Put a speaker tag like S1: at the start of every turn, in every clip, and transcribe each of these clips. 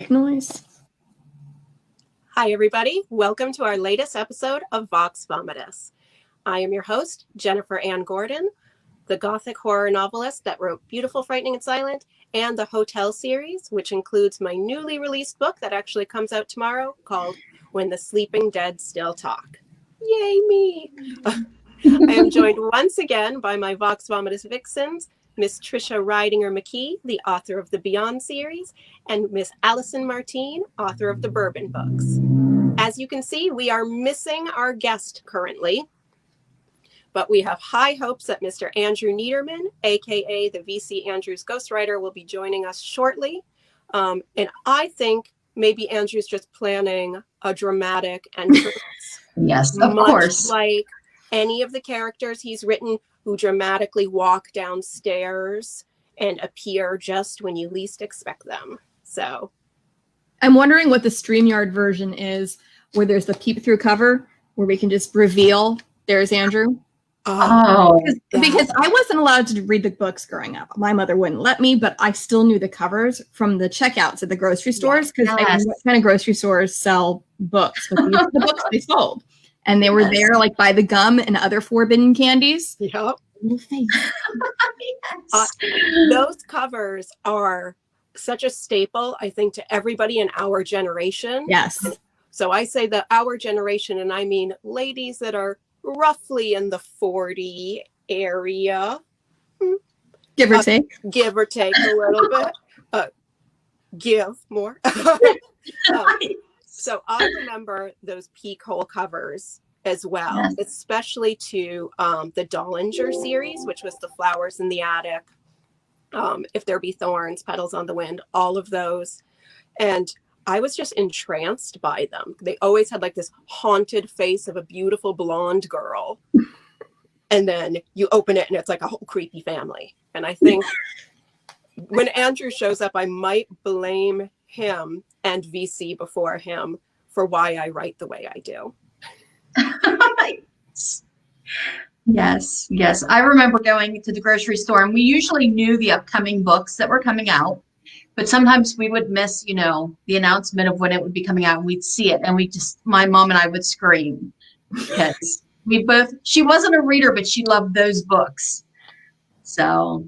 S1: Noise.
S2: Hi, everybody. Welcome to our latest episode of Vox Vomitus. I am your host, Jennifer Ann Gordon, the Gothic horror novelist that wrote Beautiful, Frightening, and Silent, and the Hotel series, which includes my newly released book that actually comes out tomorrow called When the Sleeping Dead Still Talk. Yay, me! I am joined once again by my Vox Vomitus vixens, Miss Tricia Ridinger McKee, the author of the Beyond series, and Miss Allison Martine, author of the Bourbon books. As you can see, we are missing our guest currently, but we have high hopes that Mr. Andrew Neiderman, aka the VC Andrews ghostwriter, will be joining us shortly. And I think maybe Andrew's just planning a dramatic entrance.
S3: Yes, of course.
S2: Like any of the characters he's written who dramatically walk downstairs and appear just when you least expect them. So
S1: I'm wondering what the StreamYard version is, where there's the peep-through cover, where we can just reveal there's Andrew. Because I wasn't allowed to read the books growing up. My mother wouldn't let me, but I still knew the covers from the checkouts at the grocery stores, because I knew what kind of grocery stores sell books. But these are the books they sold. And they were there like by the gum and other forbidden candies.
S2: Yep. Those covers are such a staple, I think, to everybody in our generation.
S1: Yes.
S2: So I say that our generation, and I mean ladies that are roughly in the 40 area.
S1: Give or take.
S2: Give or take a little bit. Give more. So I remember those peak hole covers as well, yes. Especially to the Dollinger series, which was the Flowers in the Attic, If There Be Thorns, Petals on the Wind, all of those. And I was just entranced by them. They always had like this haunted face of a beautiful blonde girl. And then you open it and it's like a whole creepy family. And I think when Andrew shows up, I might blame him and VC before him for why I write the way I do.
S3: Yes. I remember going to the grocery store, and we usually knew the upcoming books that were coming out, but sometimes we would miss, the announcement of when it would be coming out, and we'd see it, and my mom and I would scream because she wasn't a reader, but she loved those books. So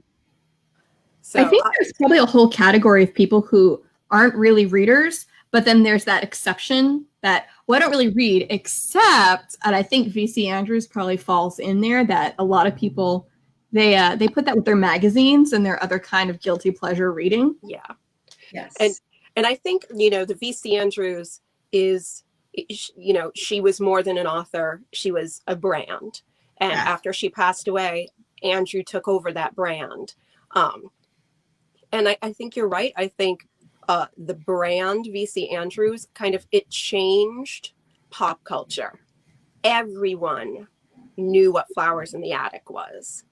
S1: I think there's probably a whole category of people who aren't really readers, but then there's that exception that, I don't really read except, and I think VC Andrews probably falls in there, that a lot of people, they put that with their magazines and their other kind of guilty pleasure reading.
S2: Yeah.
S3: Yes.
S2: And I think, the VC Andrews is, she was more than an author. She was a brand. And after she passed away, Andrew took over that brand. And I think you're right. I think the brand VC Andrews it changed pop culture. Everyone knew what Flowers in the Attic was.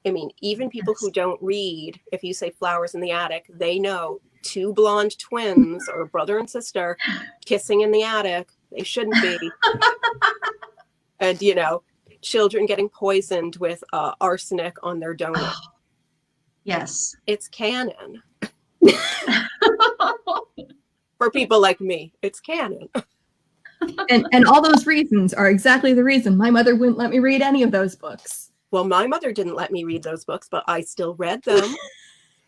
S2: I mean, even people who don't read, if you say Flowers in the Attic, they know two blonde twins or brother and sister kissing in the attic. They shouldn't be. And, children getting poisoned with arsenic on their donut.
S3: Yes.
S2: It's canon. For people like me, it's canon.
S1: And all those reasons are exactly the reason my mother wouldn't let me read any of those books.
S2: Well, my mother didn't let me read those books, but I still read them.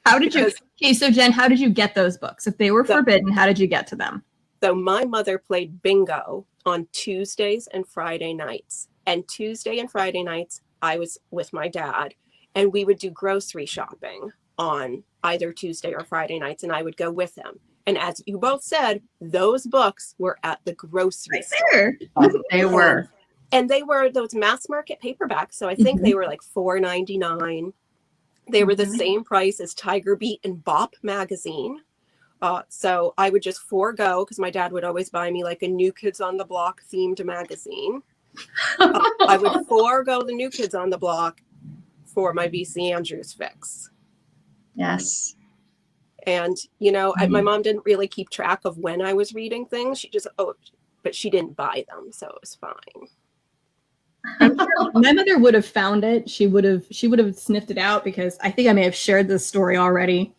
S1: How did you? Okay, so Jen, how did you get those books? If they were forbidden, how did you get to them?
S2: So my mother played bingo on Tuesdays and Friday nights. And Tuesday and Friday nights, I was with my dad, and we would do grocery shopping on either Tuesday or Friday nights, and I would go with him. And as you both said, those books were at the grocery store.
S3: They were.
S2: And they were those mass market paperbacks. So I think they were like $4.99. They were the same price as Tiger Beat and Bop magazine. So I would just forego, because my dad would always buy me like a New Kids on the Block themed magazine. I would forego the New Kids on the Block for my VC Andrews fix.
S3: Yes.
S2: And, my mom didn't really keep track of when I was reading things. She just, but she didn't buy them. So it was fine.
S1: I'm sure my mother would have found it. She would have sniffed it out, because I think I may have shared this story already.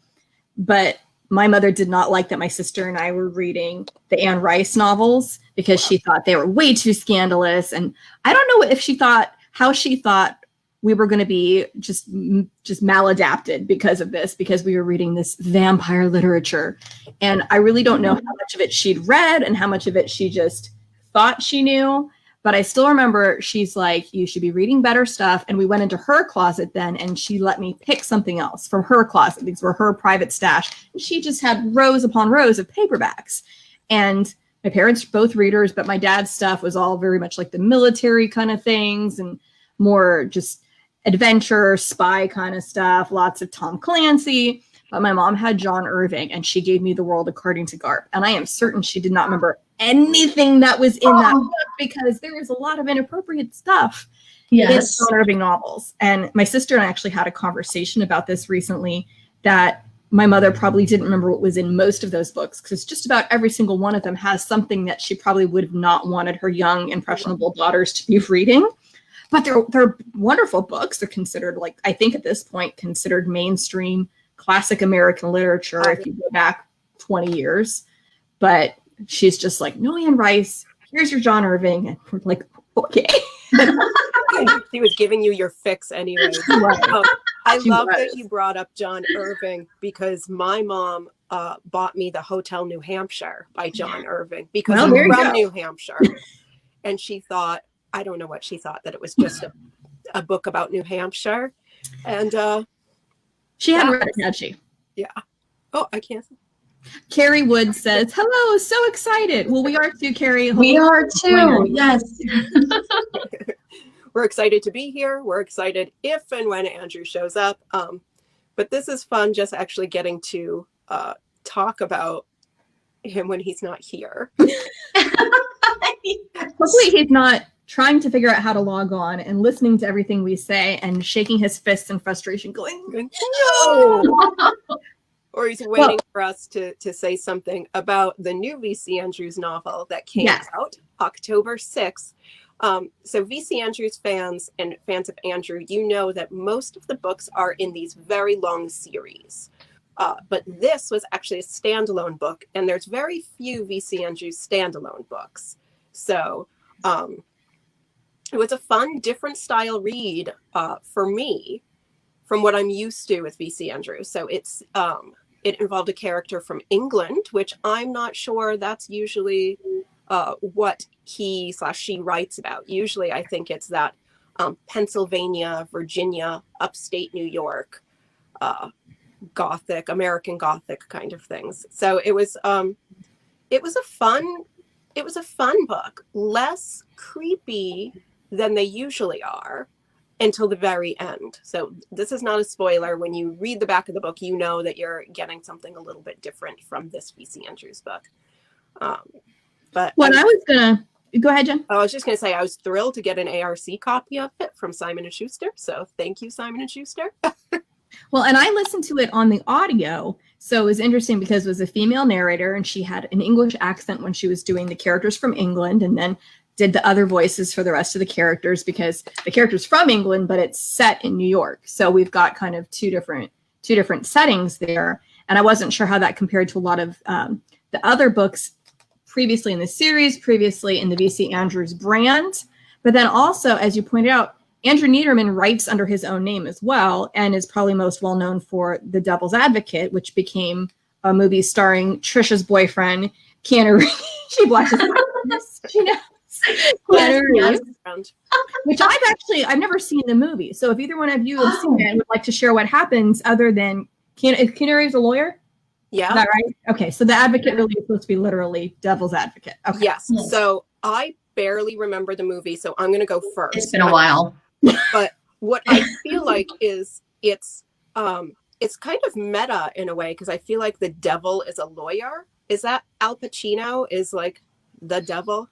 S1: But my mother did not like that my sister and I were reading the Anne Rice novels because she thought they were way too scandalous. And I don't know if she thought, how she thought we were going to be just maladapted because of this, because we were reading this vampire literature. And I really don't know how much of it she'd read and how much of it she just thought she knew. But I still remember she's like, you should be reading better stuff. And we went into her closet then, and she let me pick something else from her closet. These were her private stash. And she just had rows upon rows of paperbacks. And my parents are both readers, but my dad's stuff was all very much like the military kind of things and more just adventure, spy kind of stuff, lots of Tom Clancy. But my mom had John Irving, and she gave me The World According to Garp. And I am certain she did not remember anything that was in that book because there was a lot of inappropriate stuff in John Irving novels. And my sister and I actually had a conversation about this recently, that my mother probably didn't remember what was in most of those books because just about every single one of them has something that she probably would have not wanted her young, impressionable daughters to be reading. But they're wonderful books. They're considered, like, I think at this point, considered mainstream classic American literature if you go back 20 years. But she's just like, no, Anne Rice, here's your John Irving. And we're like, okay.
S2: She was giving you your fix anyway. I love that you brought up John Irving because my mom bought me The Hotel New Hampshire by John Irving because I'm from New Hampshire. And she thought, I don't know what she thought, that it was just a book about New Hampshire. And
S1: she hadn't read it, had she?
S2: Yeah. Oh, I can't.
S1: Carrie Wood says, hello, so excited. Well, we are too, Carrie.
S3: We are too, yes.
S2: We're excited to be here. We're excited if and when Andrew shows up. But this is fun, just actually getting to talk about him when he's not here.
S1: Hopefully he's not trying to figure out how to log on and listening to everything we say and shaking his fists in frustration going, no!
S2: Or he's waiting for us to say something about the new V.C. Andrews novel that came out October 6th. So V.C. Andrews fans and fans of Andrew, you know that most of the books are in these very long series. But this was actually a standalone book, and there's very few V.C. Andrews standalone books. So it was a fun, different style read for me from what I'm used to with V.C. Andrews. So it involved a character from England, which I'm not sure that's usually what he/she writes about. Usually I think it's that Pennsylvania, Virginia, upstate New York, Gothic, American Gothic kind of things. So it was a fun book, less creepy than they usually are until the very end. So this is not a spoiler. When you read the back of the book, you know that you're getting something a little bit different from this V.C. Andrews book. But
S1: go ahead, Jen.
S2: I was just going to say, I was thrilled to get an ARC copy of it from Simon & Schuster. So thank you, Simon & Schuster.
S1: Well, and I listened to it on the audio. So it was interesting because it was a female narrator and she had an English accent when she was doing the characters from England, and then did the other voices for the rest of the characters because the character's from England, but it's set in New York. So we've got kind of two different settings there. And I wasn't sure how that compared to a lot of the other books previously in the series, previously in the V.C. Andrews brand. But then also, as you pointed out, Andrew Neiderman writes under his own name as well, and is probably most well known for The Devil's Advocate, which became a movie starring Trisha's boyfriend, Keanu Reeves. She blushes. She knows. Keanu Reeves, which I've never seen the movie. So if either one of you have seen it and would like to share what happens, other than is Keanu Reeves a lawyer?
S2: Yeah.
S1: Is that right? Okay. So The Advocate really is supposed to be literally Devil's Advocate. Okay.
S2: Yes. So I barely remember the movie, so I'm going to go first.
S3: It's been a while.
S2: But what I feel like is it's kind of meta in a way, because I feel like the devil is a lawyer. Is that Al Pacino is like the devil?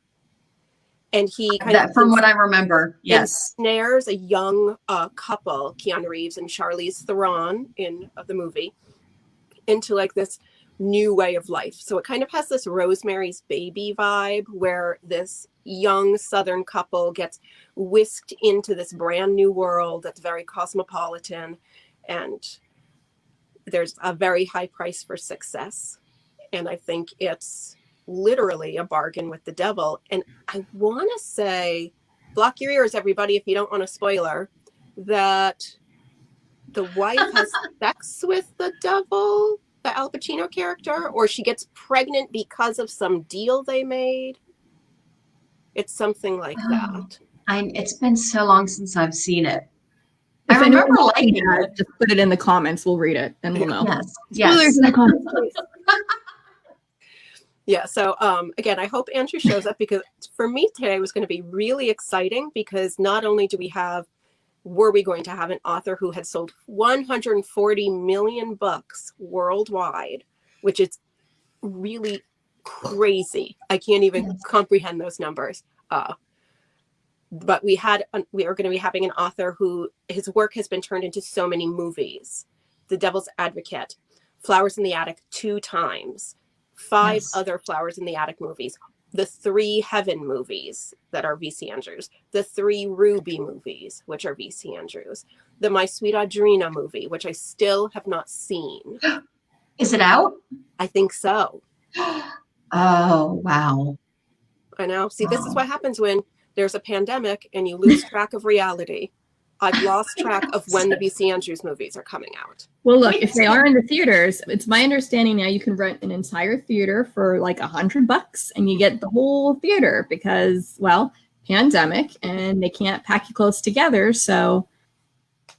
S2: And he kind of,
S3: from what I remember, yes,
S2: snares a young couple, Keanu Reeves and Charlize Theron of the movie, into like this new way of life. So it kind of has this Rosemary's Baby vibe, where this young Southern couple gets whisked into this brand new world that's very cosmopolitan, and there's a very high price for success. And I think it's literally a bargain with the devil. And I want to say, block your ears, everybody, if you don't want a spoiler, that the wife has sex with the devil, the Al Pacino character, or she gets pregnant because of some deal they made. It's something like that.
S3: It's been so long since I've seen it.
S1: If
S3: I remember liking it.
S1: Just put it in the comments. We'll read it and we'll know.
S3: Yes.
S1: Spoilers in the comments, please.
S2: Yeah. So again, I hope Andrew shows up, because for me today was going to be really exciting, because not only were we going to have an author who had sold 140 million books worldwide, which is really crazy. I can't even comprehend those numbers. But we are going to be having an author who his work has been turned into so many movies. The Devil's Advocate, Flowers in the Attic 2 times, 5 other Flowers in the Attic movies, the 3 Heaven movies that are V.C. Andrews, the 3 Ruby movies, which are V.C. Andrews, the My Sweet Audrina movie, which I still have not seen.
S3: Is it out?
S2: I think so.
S3: Oh, wow.
S2: I know. See, this is what happens when there's a pandemic and you lose track of reality. I've lost track of when the V.C. Andrews movies are coming out.
S1: Well, look, if they are in the theaters, it's my understanding now you can rent an entire theater for like $100 and you get the whole theater because, well, pandemic and they can't pack you close together. So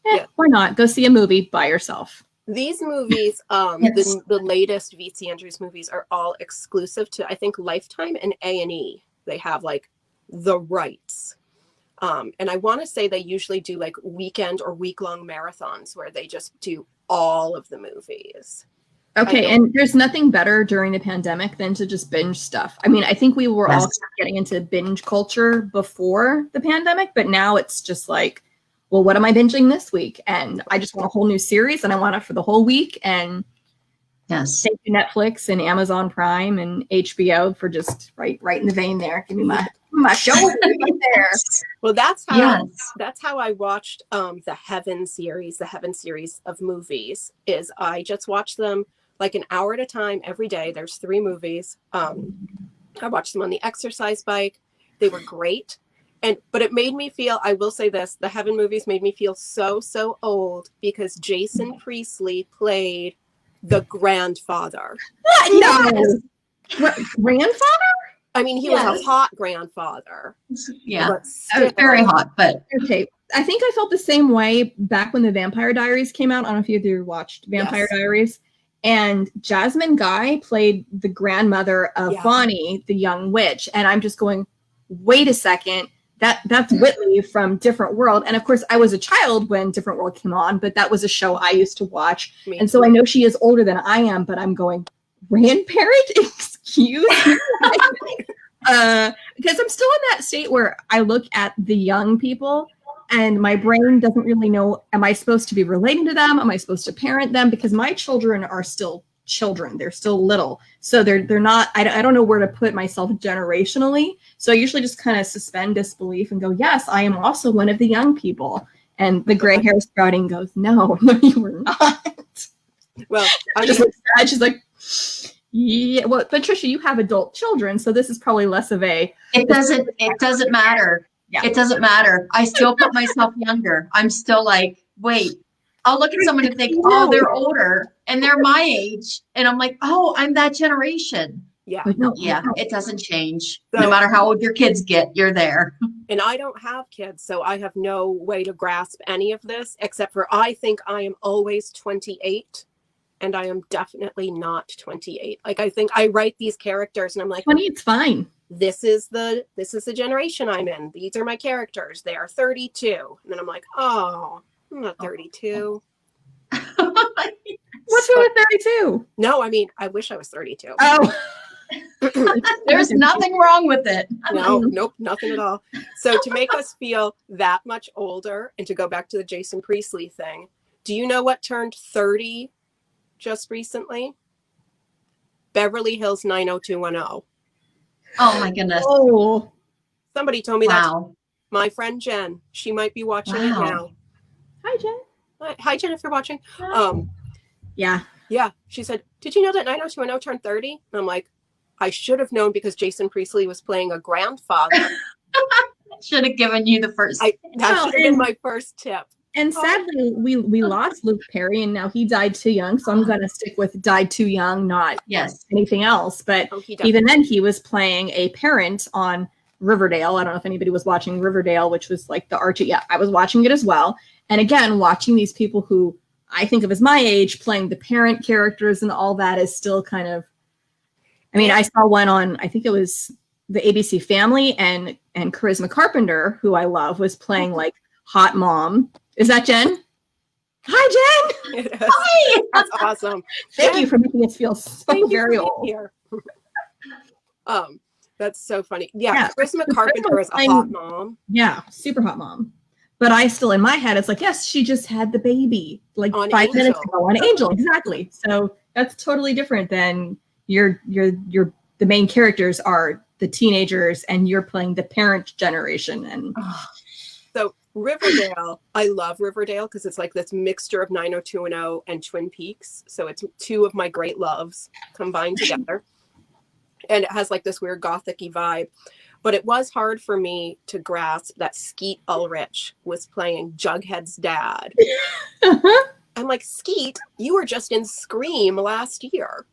S1: why not? Go see a movie by yourself.
S2: These movies, the latest V.C. Andrews movies are all exclusive to, I think, Lifetime and A&E. They have like the rights. And I want to say they usually do like weekend or week-long marathons where they just do all of the movies.
S1: Okay, and there's nothing better during the pandemic than to just binge stuff. I mean, I think we were all getting into binge culture before the pandemic, but now it's just like, well, what am I binging this week? And I just want a whole new series and I want it for the whole week. And thank you, Netflix and Amazon Prime and HBO for just right in the vein there. Give me my show right there.
S2: Well, that's how I watched the Heaven series of movies. Is I just watched them like an hour at a time every day. There's 3 movies. I watched them on the exercise bike. They were great. But it made me feel, I will say this, the Heaven movies made me feel so old because Jason Priestley played the grandfather.
S1: What? No. Grandfather?
S2: I mean, he was a hot grandfather.
S3: Yeah, very hot. But
S1: okay, I think I felt the same way back when the Vampire Diaries came out. I don't know if you ever watched Vampire Diaries. And Jasmine Guy played the grandmother of Bonnie, the young witch. And I'm just going, wait a second. That's Whitley from Different World. And of course, I was a child when Different World came on, but that was a show I used to watch. And so I know she is older than I am, but I'm going, grandparent? Excuse me? Because I'm still in that state where I look at the young people and my brain doesn't really know, am I supposed to be relating to them? Am I supposed to parent them? Because my children are still children. They're still little. So they're not, I don't know where to put myself generationally. So I usually just kind of suspend disbelief and go, yes, I am also one of the young people. And the gray hair sprouting goes, no, you were not.
S2: Well,
S1: I just look sad. She's like, yeah, well, but Trisha, you have adult children, so this is probably less of a.
S3: It doesn't matter. Yeah. It doesn't matter. I still put myself younger. I'm still like, wait, I'll look at someone and think, oh, they're older and they're my age. And I'm like, oh, I'm that generation.
S2: Yeah.
S3: It doesn't change. So, no matter how old your kids get, you're there.
S2: And I don't have kids, so I have no way to grasp any of this, except for I think I am always 28. And I am definitely not 28. Like, I think I write these characters and I'm like,
S1: 20, it's fine.
S2: This is the generation I'm in. These are my characters. They are 32. And then I'm like, oh, I'm not 32.
S1: What's wrong with 32?
S2: No, I mean, I wish I was 32.
S1: Oh.
S3: There's nothing wrong with it.
S2: Nope, nothing at all. So to make us feel that much older and to go back to the Jason Priestley thing, do you know what turned 30 just recently? Beverly Hills 90210.
S3: Oh my goodness.
S1: Oh.
S2: Somebody told me that. My friend Jen, she might be watching it now.
S1: Hi, Jen.
S2: Hi, Jen, if you're watching.
S1: Yeah.
S2: Yeah. She said, did you know that 90210 turned 30? And I'm like, I should have known because Jason Priestley was playing a grandfather.
S3: Should have given you the first.
S2: That should have been my first tip.
S1: And sadly, we lost Luke Perry, and now he died too young. So I'm going to stick with died too young, not anything else. But even then, he was playing a parent on Riverdale. I don't know if anybody was watching Riverdale, which was like the Archie. Yeah, I was watching it as well. And again, watching these people who I think of as my age playing the parent characters and all that is still kind of, I mean, I saw one on, I think it was the ABC Family, and Charisma Carpenter, who I love, was playing like hot mom. Is that Jen? Hi, Jen.
S2: Hi. That's awesome.
S1: Thank you for making us feel so very old.
S2: Here. That's so funny. Yeah. Charisma Carpenter is a hot mom.
S1: Yeah. Super hot mom. But I still, in my head, it's like, yes, she just had the baby like on 5 minutes ago on Angel. Exactly. So that's totally different than the main characters are the teenagers and you're playing the parent generation. And
S2: so Riverdale, I love Riverdale because it's like this mixture of 90210 and Twin Peaks. So it's two of my great loves combined together. And it has like this weird gothic-y vibe. But it was hard for me to grasp that Skeet Ulrich was playing Jughead's dad. I'm like, Skeet, you were just in Scream last year.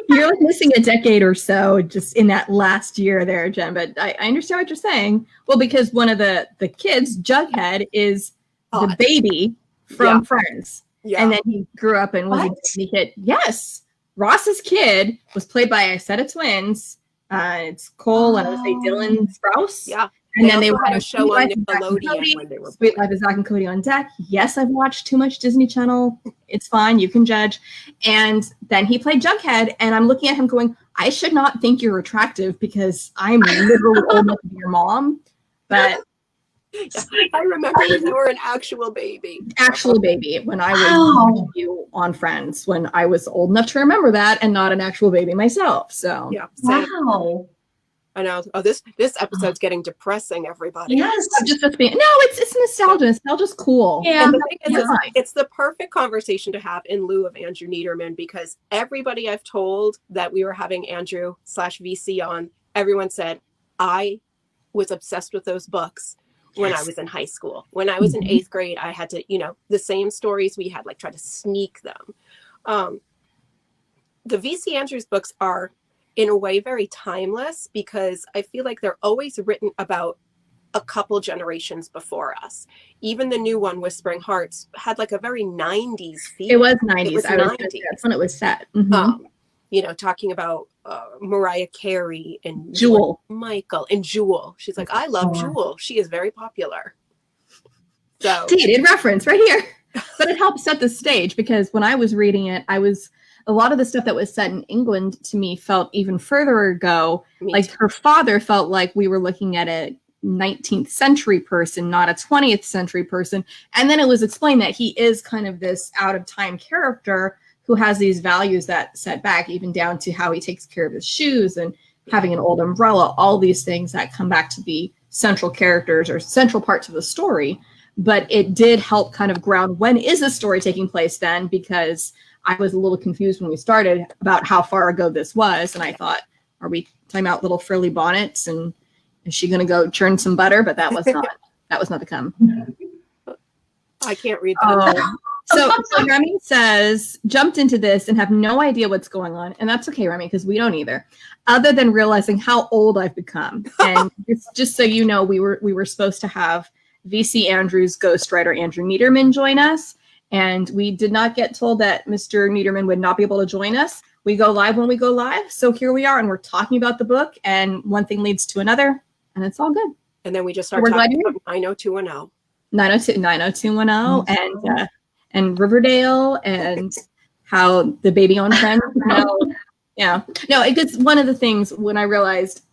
S1: You're like missing a decade or so just in that last year there, Jen. But I understand what you're saying. Well, because one of the kids, Jughead, is the baby from Friends. Yeah. And then he grew up and was a Disney kid. Yes. Ross's kid was played by a set of twins. It's Cole and I would say Dylan Sprouse.
S2: Yeah.
S1: And then they
S2: had a show on Nickelodeon when they were
S1: Sweet Life of Zack and Cody on Deck. Yes, I've watched too much Disney Channel. It's fine. You can judge. And then he played Jughead. And I'm looking at him going, I should not think you're attractive because I'm literally old enough to be your mom. But
S2: I remember when you were an actual baby.
S1: Actual baby when I was with you on Friends, when I was old enough to remember that and not an actual baby myself. So
S2: yeah. Wow. I know. Oh, this episode's getting depressing, everybody.
S1: Yes. It's nostalgia. Nostalgia's cool.
S2: Yeah. And the thing is, it's the perfect conversation to have in lieu of Andrew Neiderman because everybody I've told that we were having Andrew/VC on, everyone said, I was obsessed with those books when I was in high school. When I was in 8th grade, I had to, the same stories we had, like try to sneak them. The VC Andrews books are in a way very timeless because I feel like they're always written about a couple generations before us. Even the new one, Whispering Hearts, had like a very 90s feel.
S1: It was 90s. That's when it was set. Mm-hmm.
S2: Talking about Mariah Carey and
S1: Jewel.
S2: Michael and Jewel. She's like, I love Jewel. She is very popular. So
S1: dated reference right here. But it helps set the stage because when I was reading it, a lot of the stuff that was set in England to me felt even further ago. Her father felt like we were looking at a 19th century person, not a 20th century person. And then it was explained that he is kind of this out of time character who has these values that set back even down to how he takes care of his shoes and having an old umbrella, all these things that come back to be central characters or central parts of the story. But it did help kind of ground when is the story taking place then, because I was a little confused when we started about how far ago this was. And I thought, are we talking about little frilly bonnets and is she going to go churn some butter? But that was not to come.
S2: I can't read that.
S1: So Remy says, jumped into this and have no idea what's going on. And that's okay, Remy, because we don't either, other than realizing how old I've become. And just so you know, we were supposed to have VC Andrews ghostwriter Andrew Neiderman join us. And we did not get told that Mr. Neiderman would not be able to join us. We go live when we go live. So here we are, and we're talking about the book, and one thing leads to another, and it's all good.
S2: And then we just start talking about 90210.
S1: 90210 and Riverdale and how the baby on Friends. It's one of the things when I realized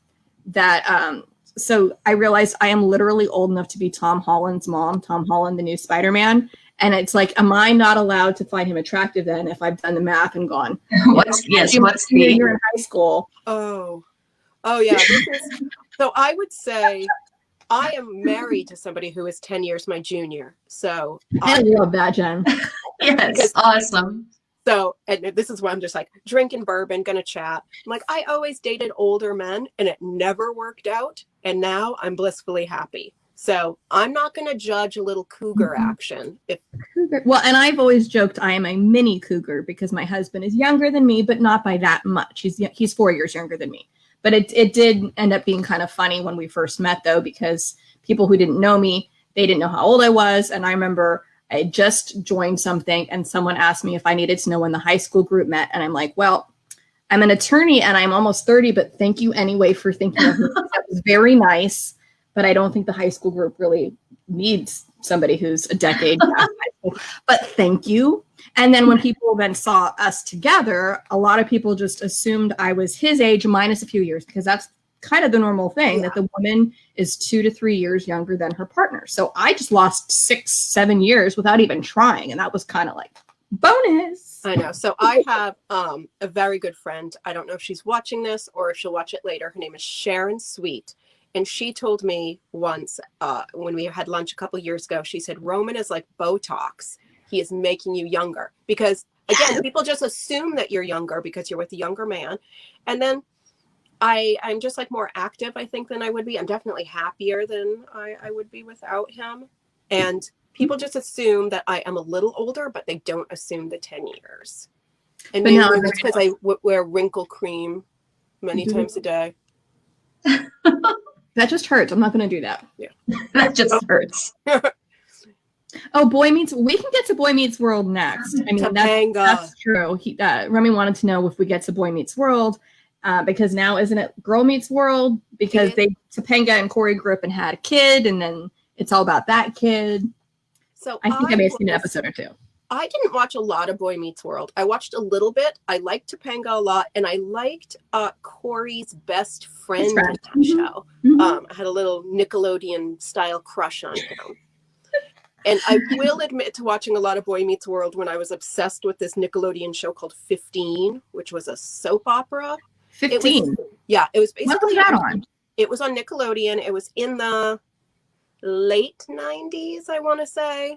S1: that, so I realized I am literally old enough to be Tom Holland's mom, Tom Holland, the new Spider-Man. And it's like, am I not allowed to find him attractive then if I've done the math and gone,
S3: what's
S1: you're in high school?
S2: Oh yeah. So I would say I am married to somebody who is 10 years my junior. So
S1: I love that, Jen.
S3: Yes, awesome.
S2: So, and this is why I'm just like drinking bourbon, gonna chat. I'm like, I always dated older men and it never worked out. And now I'm blissfully happy. So I'm not going to judge a little cougar action.
S1: Well, and I've always joked I am a mini cougar because my husband is younger than me, but not by that much. He's 4 years younger than me. But it did end up being kind of funny when we first met, though, because people who didn't know me, they didn't know how old I was. And I remember I had just joined something and someone asked me if I needed to know when the high school group met. And I'm like, well, I'm an attorney and I'm almost 30, but thank you anyway for thinking of me. That was very nice. But I don't think the high school group really needs somebody who's a decade past high school. But thank you. And then when people then saw us together, a lot of people just assumed I was his age minus a few years, because that's kind of the normal thing, that the woman is 2 to 3 years younger than her partner. So I just lost 6-7 years without even trying. And that was kind of like bonus.
S2: I know. So I have a very good friend. I don't know if she's watching this or if she'll watch it later. Her name is Sharon Sweet. And she told me once when we had lunch a couple years ago, she said, Roman is like Botox. He is making you younger. Because, again, people just assume that you're younger because you're with a younger man. And then I'm just like more active, I think, than I would be. I'm definitely happier than I would be without him. And people just assume that I am a little older, but they don't assume the 10 years. And maybe it's because I wear wrinkle cream many times a day.
S1: That just hurts. I'm not going to do that.
S2: Yeah.
S3: That just hurts.
S1: Oh, we can get to Boy Meets World next. I mean, that's true. Remy wanted to know if we get to Boy Meets World, because now isn't it Girl Meets World? Because Topanga and Corey grew up and had a kid, and then it's all about that kid.
S2: So
S1: I think I may have seen an episode or two.
S2: I didn't watch a lot of Boy Meets World. I watched a little bit. I liked Topanga a lot, and I liked Corey's best friend in that show. I had a little Nickelodeon style crush on him. And I will admit to watching a lot of Boy Meets World when I was obsessed with this Nickelodeon show called 15, which was a soap opera.
S1: 15?
S2: It was basically.
S1: What was that on?
S2: It was on Nickelodeon. It was in the late 90s, I want to say.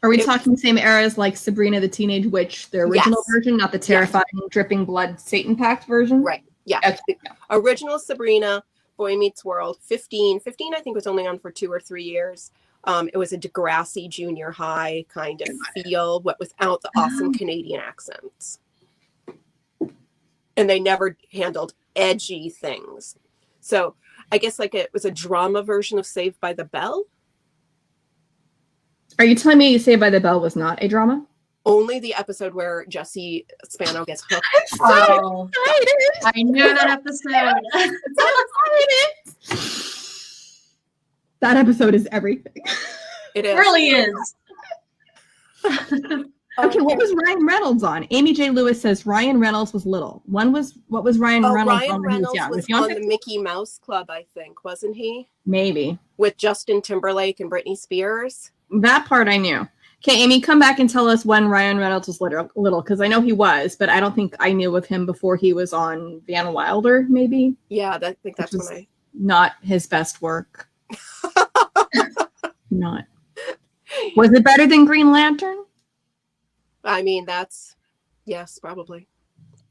S1: Are we talking the same eras like Sabrina the Teenage Witch, the original version, not the terrifying, dripping blood Satan Pact version?
S2: Right. Yeah. Okay. Original Sabrina, Boy Meets World, 15. 15, I think, was only on for 2 or 3 years. It was a Degrassi junior high kind of feel, but without the awesome Canadian accents. And they never handled edgy things. So I guess like it was a drama version of Saved by the Bell.
S1: Are you telling me Saved by the Bell was not a drama?
S2: Only the episode where Jesse Spano gets hooked.
S1: I'm so excited.
S3: I knew that episode.
S1: So excited. That episode is everything.
S2: It is.
S3: It really is.
S1: Okay, what was Ryan Reynolds on? Amy J. Lewis says Ryan Reynolds was little. What was Ryan Reynolds on when he was young?
S2: Was on the Mickey Mouse Club, I think, wasn't he?
S1: Maybe.
S2: With Justin Timberlake and Britney Spears.
S1: That part I knew. Okay, Amy, come back and tell us when Ryan Reynolds was little, because I know he was, but I don't think I knew of him before he was on Van Wilder, maybe?
S2: Yeah, I think that's when I...
S1: Not his best work. Not. Was it better than Green Lantern?
S2: I mean, yes, probably.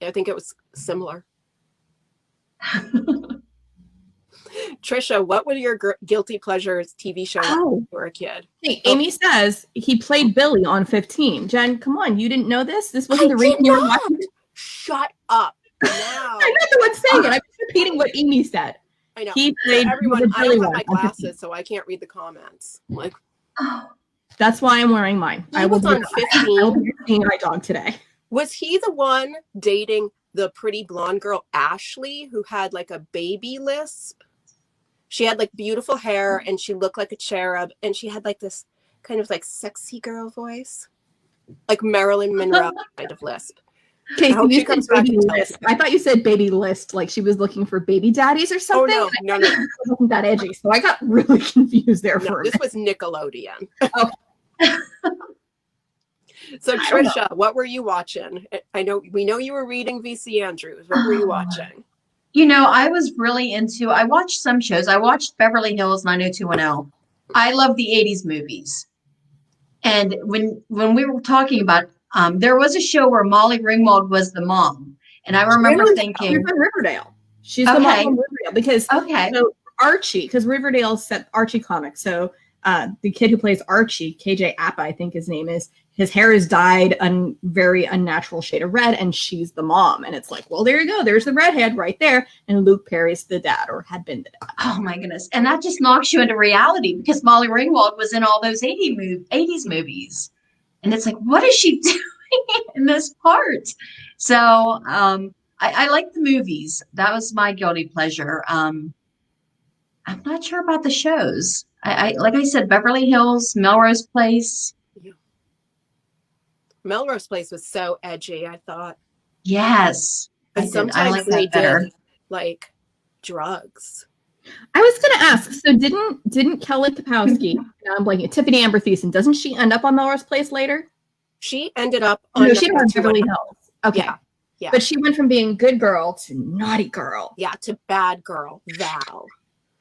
S2: I think it was similar. Trisha, what were your guilty pleasures TV show when you were a kid?
S1: Hey, Amy says he played Billy on 15. Jen, come on, you didn't know this? This wasn't the reason you were watching it?
S2: Shut up. Now.
S1: I'm not the one saying it. I'm just repeating what Amy said.
S2: I know.
S1: He played
S2: everyone. I
S1: Billy
S2: don't have my glasses, so I can't read the comments. Like,
S1: that's why I'm wearing mine.
S2: I was on 15.
S1: I will be seeing my dog today.
S2: Was he the one dating the pretty blonde girl Ashley who had like a baby lisp? She had like beautiful hair and she looked like a cherub and she had like this kind of like sexy girl voice, like Marilyn Monroe kind of lisp.
S1: Okay, so you said baby list. I thought you said baby list, like she was looking for baby daddies or something.
S2: Oh no.
S1: It wasn't that edgy, so I got really confused there for a minute.
S2: This was Nickelodeon.
S1: Okay.
S2: So Trisha, what were you watching? We know you were reading VC Andrews. What were you watching?
S3: You know, I watched some shows. I watched Beverly Hills 90210. I love the 80s movies. And when we were talking about There was a show where Molly Ringwald was the mom. And I remember thinking.
S1: She's on Riverdale. She's the mom on Riverdale. Because so Archie, because Riverdale set Archie comics. So the kid who plays Archie, KJ Appa, I think his name is, his hair is dyed a very unnatural shade of red, and she's the mom. And it's like, well, there you go. There's the redhead right there. And Luke Perry's the dad, or had been the dad.
S3: Oh, my goodness. And that just knocks you into reality, because Molly Ringwald was in all those 80s movies. And it's like, what is she doing in this part? So I like the movies. That was my guilty pleasure. I'm not sure about the shows. I like I said, Beverly Hills, Melrose Place.
S2: Melrose Place was so edgy, I thought.
S3: Yes.
S2: But sometimes they did like drugs.
S1: I was going to ask, so didn't Kelly Kapowski, I'm blanking, Tiffany Amber Thiessen, doesn't she end up on Melrose Place later?
S2: She ended up on
S1: she was Beverly Hills. Okay.
S2: Yeah.
S1: But she went from being good girl to naughty girl.
S2: Yeah, to bad girl, Val.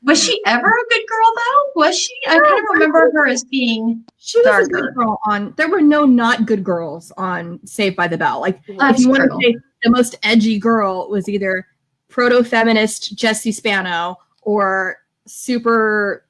S3: Was she ever a good girl, though? Was she? I kind of remember her as being
S1: She
S3: darker.
S1: was a good girl on, there were no not good girls on Saved by the Bell. Like,
S3: That's
S1: if you want
S3: true.
S1: to say the most edgy girl was either proto-feminist Jessie Spano or super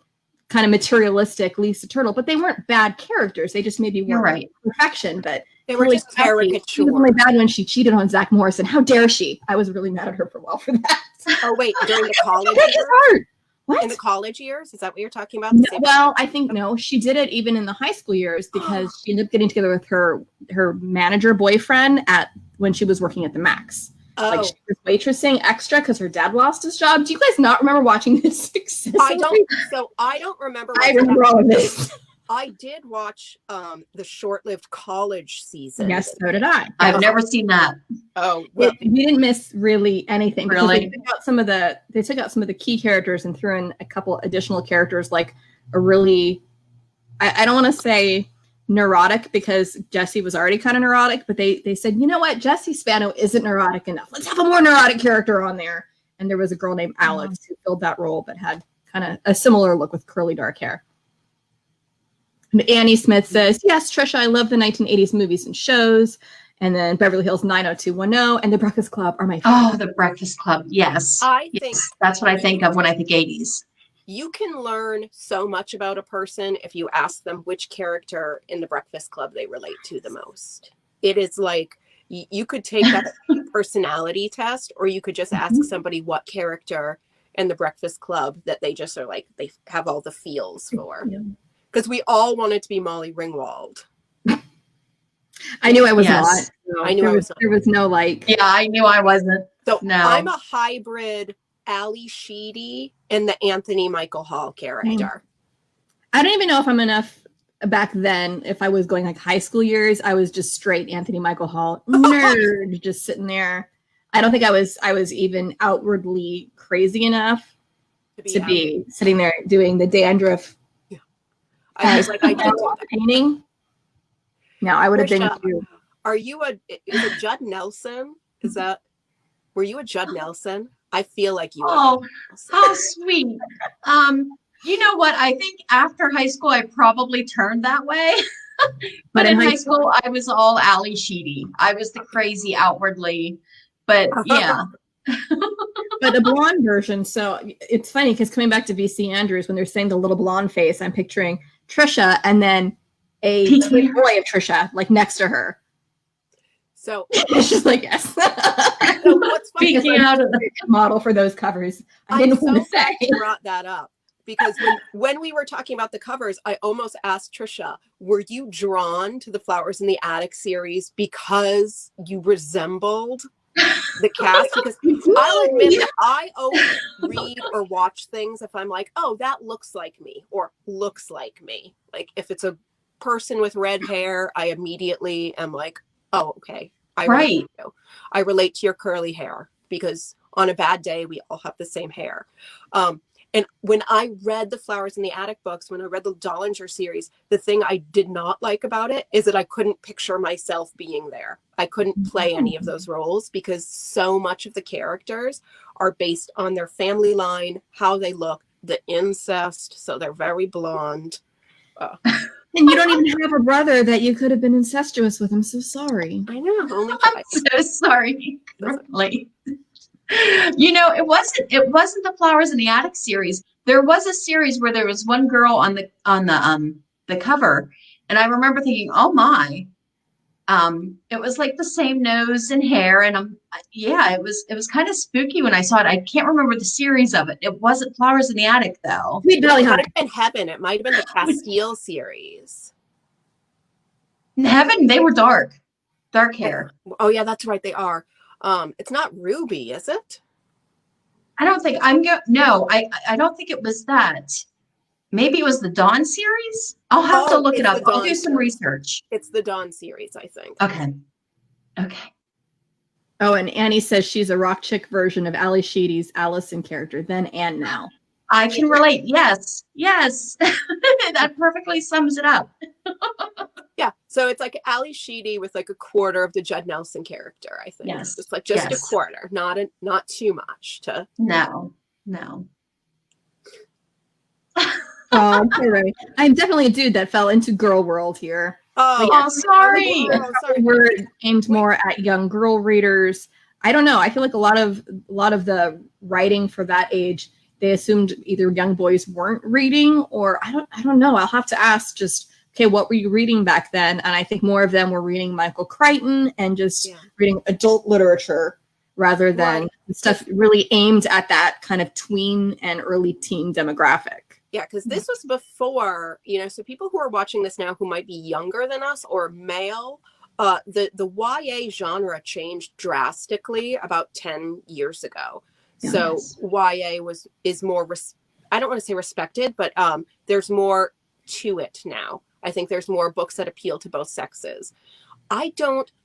S1: kind of materialistic Lisa Turtle, but they weren't bad characters. They just maybe weren't perfection, but
S2: they were just caricature.
S1: She was only bad when she cheated on Zach Morrison. How dare she? I was really mad at her for that.
S2: Oh, wait, during the college
S1: years? What?
S2: In the college years? Is that what you're talking about?
S1: No, well, I think no. She did it even in the high school years because she ended up getting together with her manager boyfriend when she was working at the Max.
S2: Oh.
S1: Like she was waitressing extra because her dad lost his job. Do you guys not remember watching this?
S2: I don't remember.
S1: I remember all of this.
S2: I did watch the short-lived college season.
S1: Yes, so did I.
S3: I've never seen that.
S2: Oh, well,
S1: we didn't miss really anything.
S3: Really?
S1: They took out some of the key characters and threw in a couple additional characters, like a really, I don't want to say neurotic because Jessie was already kind of neurotic, but they said, you know what, Jessie Spano isn't neurotic enough. Let's have a more neurotic character on there. And there was a girl named Alex who filled that role, but had kind of a similar look with curly dark hair. And Annie Smith says, yes, Trisha, I love the 1980s movies and shows. And then Beverly Hills 90210 and The Breakfast Club are my favorite.
S3: Oh, The Breakfast Club. Yes.
S2: I think
S3: that's what I think of when I think 80s.
S2: You can learn so much about a person if you ask them which character in The Breakfast Club they relate to the most. It is like you could take that personality test, or you could just ask somebody what character in The Breakfast Club that they just are like, they have all the feels for. Because we all wanted to be Molly Ringwald.
S1: I knew I was not.
S2: So I knew
S1: there was no like.
S3: Yeah, I knew I wasn't.
S2: So
S3: no.
S2: I'm a hybrid Ali Sheedy and the Anthony Michael Hall character.
S1: I don't even know if I'm enough back then. If I was going like high school years, I was just straight Anthony Michael Hall nerd, just sitting there. I don't think I was even outwardly crazy enough to be sitting there doing the dandruff.
S2: I was like, I did
S1: painting. No, I would have been too.
S2: Are you is it Judd Nelson? Were you a Judd Nelson? I feel like you.
S3: Oh, how sweet. You know what? I think after high school, I probably turned that way. But in high school, I was all Ali Sheedy. I was the crazy outwardly, but yeah.
S1: But the blonde version. So it's funny because coming back to VC Andrews, when they're saying the little blonde face, I'm picturing Trisha and then a twin boy of Trisha, like next to her.
S2: So
S1: it's just like, yes.
S2: So what's funny
S1: is out of the model for those covers. I didn't want to say.
S2: You brought that up because when we were talking about the covers, I almost asked Trisha, were you drawn to the Flowers in the Attic series because you resembled the cast? Because I'll admit that I always read or watch things if I'm like, oh, that looks like me or looks like me. Like if it's a person with red hair, I immediately am like, oh, okay. I relate to your curly hair because on a bad day, we all have the same hair. And when I read the Flowers in the Attic books, when I read the Dollinger series, the thing I did not like about it is that I couldn't picture myself being there. I couldn't play any of those roles because so much of the characters are based on their family line, how they look, the incest. So they're very blonde. Oh.
S1: And you don't even have a brother that you could have been incestuous with. I'm so sorry.
S2: I know. Only
S3: I'm so sorry. Really. It wasn't the Flowers in the Attic series. There was a series where there was one girl on the cover, and I remember thinking, oh my. It was like the same nose and hair, and it was kind of spooky when I saw it. I can't remember the series of it. It wasn't Flowers in the Attic though.
S1: Sweet Valley High.
S2: It might have been Heaven. It might have been the Castile series.
S3: In Heaven, they were dark hair.
S2: Oh yeah, that's right. They are. It's not Ruby, is it?
S3: I don't think I don't think it was that. Maybe it was the Dawn series. I'll have to look it up. I'll do some research.
S2: It's the Dawn series, I think.
S3: Okay.
S1: Oh, and Annie says she's a rock chick version of Ali Sheedy's Allison character, then and now.
S3: I can relate. Yes. That perfectly sums it up.
S2: Yeah. So it's like Ali Sheedy with like a quarter of the Judd Nelson character, I think.
S3: Yes.
S2: It's like just a quarter, not too much to.
S3: No.
S1: Oh, right. I'm definitely a dude that fell into girl world here.
S3: Oh, sorry.
S1: We're aimed more at young girl readers. I don't know. I feel like a lot of the writing for that age, they assumed either young boys weren't reading, or I don't know. I'll have to ask just, okay, what were you reading back then? And I think more of them were reading Michael Crichton and just reading adult literature rather than stuff really aimed at that kind of tween and early teen demographic.
S2: Yeah, because this was before, so people who are watching this now who might be younger than us or male, the YA genre changed drastically about 10 years ago. Yes. So YA is more, I don't want to say respected, but there's more to it now. I think there's more books that appeal to both sexes. I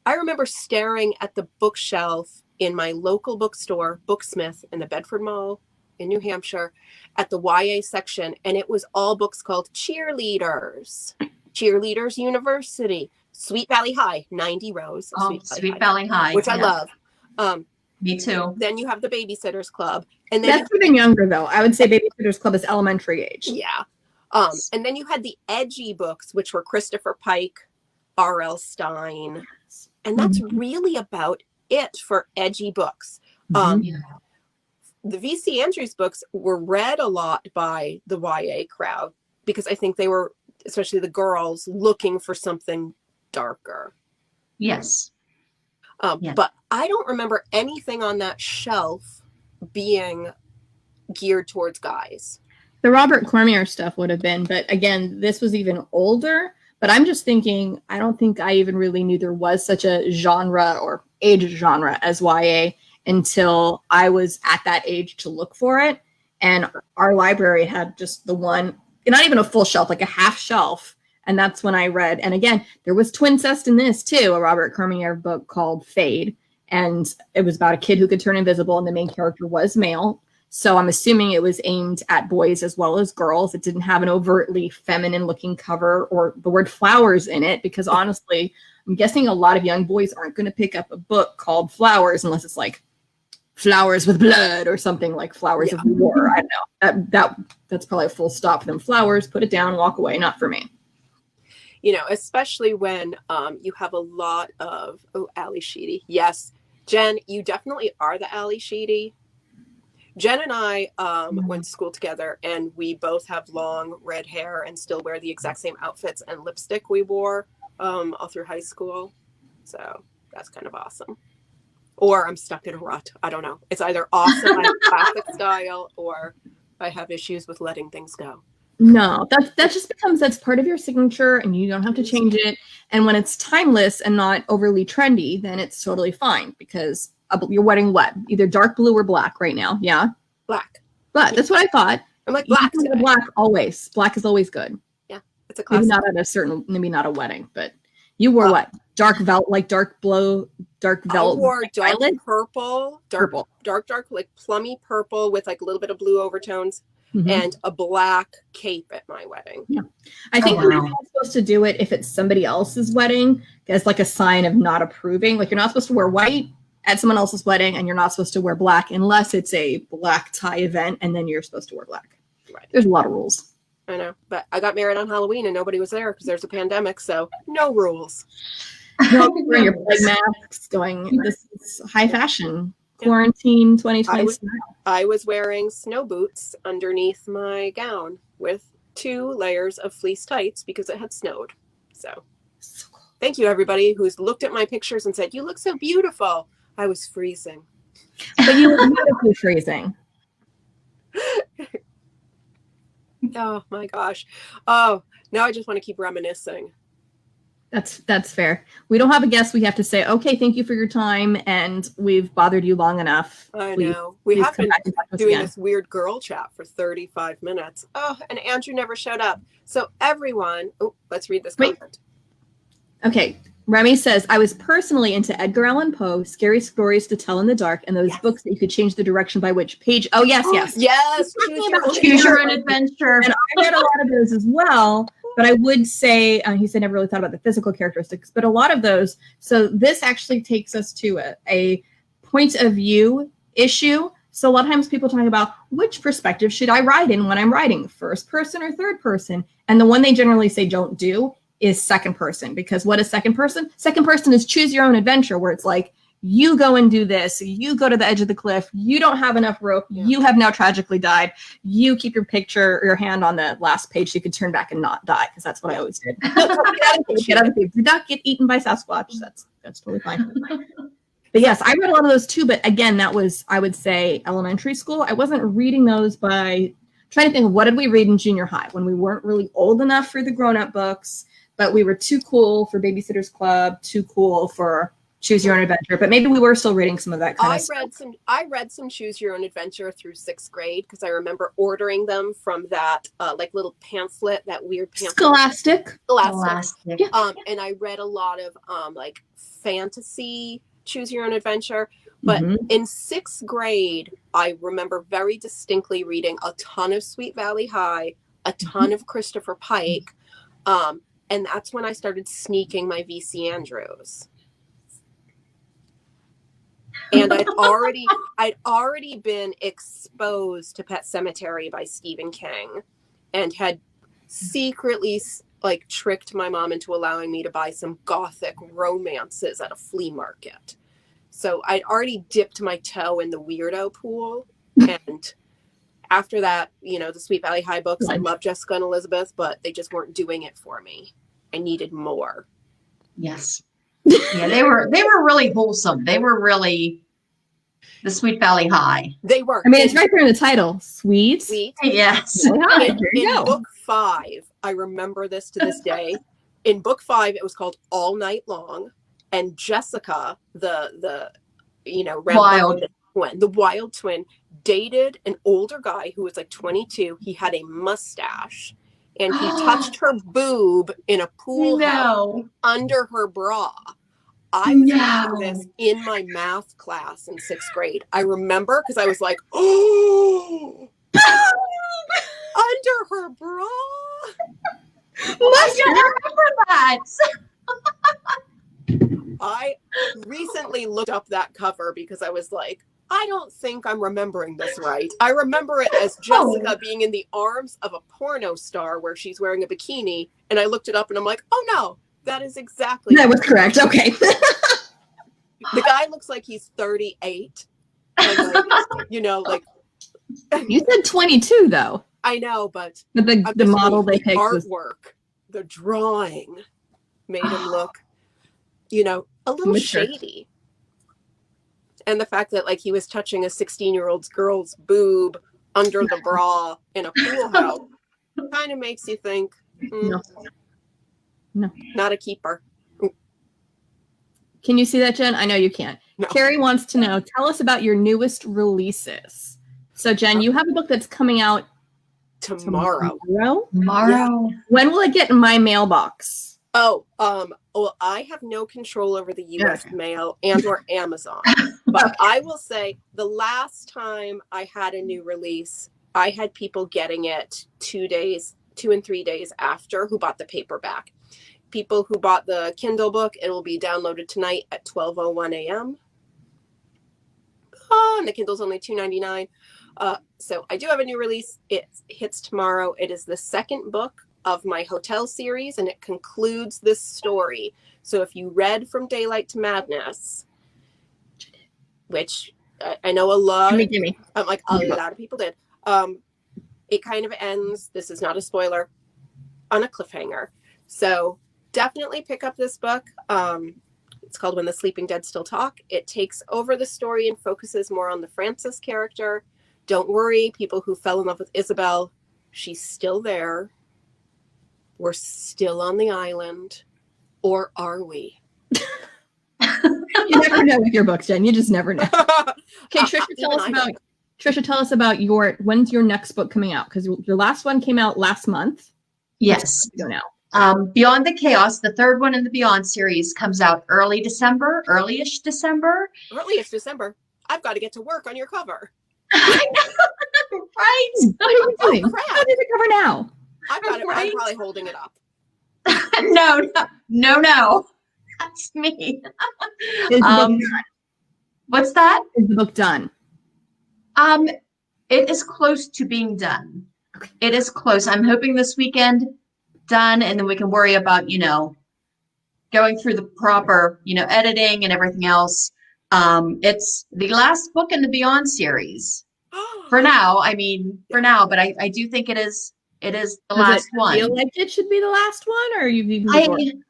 S2: remember staring at the bookshelf in my local bookstore, Booksmith, in the Bedford Mall in New Hampshire, at the YA section, and it was all books called Cheerleaders University, Sweet Valley High, 90 rows.
S3: Sweet Valley High,
S2: which I love.
S3: Me too.
S2: Then you have the Babysitters Club, and then
S1: that's even younger though. I would say Babysitters Club is elementary age.
S2: Yeah. And then you had the edgy books, which were Christopher Pike, R.L. Stein, and that's really about it for edgy books. The V.C. Andrews books were read a lot by the YA crowd because I think they were, especially the girls, looking for something darker.
S3: Yes.
S2: But I don't remember anything on that shelf being geared towards guys.
S1: The Robert Cormier stuff would have been, but again, this was even older. But I'm just thinking, I don't think I even really knew there was such a genre or age genre as YA until I was at that age to look for it. And our library had just the one, not even a full shelf, like a half shelf. And that's when I read. And again, there was twincest in this too, a Robert Cormier book called Fade. And it was about a kid who could turn invisible, and the main character was male. So I'm assuming it was aimed at boys as well as girls. It didn't have an overtly feminine looking cover or the word flowers in it, because honestly, I'm guessing a lot of young boys aren't going to pick up a book called Flowers unless it's like Flowers with Blood or something like Flowers of War. I don't know. That's probably a full stop for them. Flowers, put it down, walk away. Not for me.
S2: Especially when you have a lot of, Ali Sheedy. Yes, Jen, you definitely are the Ali Sheedy. Jen and I went to school together, and we both have long red hair and still wear the exact same outfits and lipstick we wore all through high school. So that's kind of awesome. Or I'm stuck in a rut. I don't know. It's either awesome, I have classic style, or I have issues with letting things go.
S1: No, that just becomes, that's part of your signature, and you don't have to change it. And when it's timeless and not overly trendy, then it's totally fine, because you're wearing what? Either dark blue or black right now. Yeah.
S2: Black.
S1: That's what I thought.
S2: I'm like black.
S1: Black always. Black is always good.
S2: Yeah. It's a classic.
S1: Maybe not a wedding, but you wore what? Dark velvet, like dark velvet.
S2: I wore dark
S1: violet?
S2: purple, dark, like plummy purple with like a little bit of blue overtones.
S1: Mm-hmm.
S2: And a black cape at my wedding.
S1: Yeah. I think you're not supposed to do it if it's somebody else's wedding as like a sign of not approving. Like, you're not supposed to wear white at someone else's wedding, and you're not supposed to wear black unless it's a black tie event, and then you're supposed to wear black.
S2: Right.
S1: There's a lot of rules.
S2: I know. But I got married on Halloween and nobody was there because there's a pandemic. So no rules.
S1: No, wearing your plague masks going, this is high fashion. Quarantine 2020 style.
S2: I was wearing snow boots underneath my gown with 2 layers of fleece tights because it had snowed. So cool. Thank you, everybody who's looked at my pictures and said, you look so beautiful. I was freezing.
S1: But you were beautifully freezing.
S2: Oh, my gosh. Oh, now I just want to keep reminiscing.
S1: That's fair. We don't have a guest. We have to say, okay, thank you for your time, and we've bothered you long enough.
S2: I know. We have been doing this weird girl chat for 35 minutes. Oh, and Andrew never showed up. So everyone, let's read this comment.
S1: Okay. Remy says, I was personally into Edgar Allan Poe, scary stories to tell in the dark, and those books that you could change the direction by which page. Oh, yes.
S2: Yes.
S3: Choose your own adventure.
S1: And I read a lot of those as well. But I would say, he said, never really thought about the physical characteristics, but a lot of those. So this actually takes us to a point of view issue. So a lot of times people talk about which perspective should I write in when I'm writing, first person or third person? And the one they generally say don't do is second person, because what is second person? Second person is choose your own adventure, where it's like, you go and do this, you go to the edge of the cliff, you don't have enough rope, you have now tragically died, you keep your picture or your hand on the last page so you can turn back and not die, because that's what I always did. Get out of the cave. Do not get eaten by Sasquatch. That's totally fine. But yes, I read a lot of those too, but again, that was, I would say, elementary school. I wasn't reading those trying to think of what did we read in junior high when we weren't really old enough for the grown-up books, but we were too cool for Babysitter's Club, too cool for Choose Your Own Adventure, but maybe we were still reading some of that kind of stuff.
S2: I read some Choose Your Own Adventure through 6th grade because I remember ordering them from that little pamphlet, that weird pamphlet.
S1: Scholastic.
S2: Yeah. And I read a lot of fantasy Choose Your Own Adventure. But in 6th grade, I remember very distinctly reading a ton of Sweet Valley High, a ton of Christopher Pike, and that's when I started sneaking my V.C. Andrews. And I'd already been exposed to Pet Sematary by Stephen King, and had secretly tricked my mom into allowing me to buy some gothic romances at a flea market. So I'd already dipped my toe in the weirdo pool. And after that, the Sweet Valley High books, I love Jessica and Elizabeth, but they just weren't doing it for me. I needed more.
S3: Yes. Yeah, they were really wholesome. They were really the Sweet Valley High.
S2: They were.
S1: I mean, it's right there in the title. Sweet.
S3: Yes.
S2: In book 5, I remember this to this day. In book 5, it was called All Night Long, and Jessica, the wild twin, dated an older guy who was 22. He had a mustache, and he touched her boob in a pool house under her bra. I was reading this in my math class in 6th grade. I remember because I was like, oh, under her bra.
S3: I remember that.
S2: I recently looked up that cover because I was like, I don't think I'm remembering this right. I remember it as Jessica being in the arms of a porno star where she's wearing a bikini. And I looked it up and I'm like, oh no, that is exactly.
S1: That was correct. Okay.
S2: The guy looks like he's 38. And
S1: you said 22 though.
S2: I know, but
S1: the model they picked
S2: artwork, the drawing made him look, a little shady. And the fact that he was touching a 16-year-old girl's boob under the bra in a pool house kind of makes you think,
S1: no,
S2: not a keeper.
S1: Can you see that, Jen? I know you can't.
S2: No.
S1: Carrie wants to know, tell us about your newest releases. So, Jen, you have a book that's coming out
S2: tomorrow.
S3: Yeah.
S1: When will it get in my mailbox?
S2: Oh, well, I have no control over the U.S. mail or Amazon. But I will say the last time I had a new release, I had people getting it 2 and 3 days after who bought the paperback. People who bought the Kindle book, it will be downloaded tonight at 12:01 a.m. And the Kindle's only $2.99. So I do have a new release. It hits tomorrow. It is the second book of my hotel series, and it concludes this story. So if you read From Daylight to Madness, which I know a lot,
S1: gimme.
S2: Like a lot of people did, it kind of ends, this is not a spoiler, on a cliffhanger. So definitely pick up this book. It's called When the Sleeping Dead Still Talk. It takes over the story and focuses more on the Frances character. Don't worry, people who fell in love with Isabel, she's still there. We're still on the island. Or are we?
S1: You never know with your books, Jen. You just never know. Okay, Trisha, tell us about when's your next book coming out? Because your last one came out last month.
S3: Yes.
S1: Go now.
S3: Beyond the Chaos, the third one in the Beyond series, comes out early-ish December.
S2: Early-ish December. I've got to get to work on your cover.
S3: I know, right?
S1: What are you doing?
S2: Oh, crap.
S1: How did it cover now?
S2: I've got it.
S3: Right?
S2: I'm probably holding it up.
S3: No. That's me.
S1: Is the book done?
S3: What's that?
S1: Is the book done?
S3: It is close to being done. It is close. I'm hoping this weekend done, and then we can worry about, going through the proper, editing and everything else. It's the last book in the Beyond series. For now, but I do think it is the last one.
S1: Feel like it should be the last one, or you've even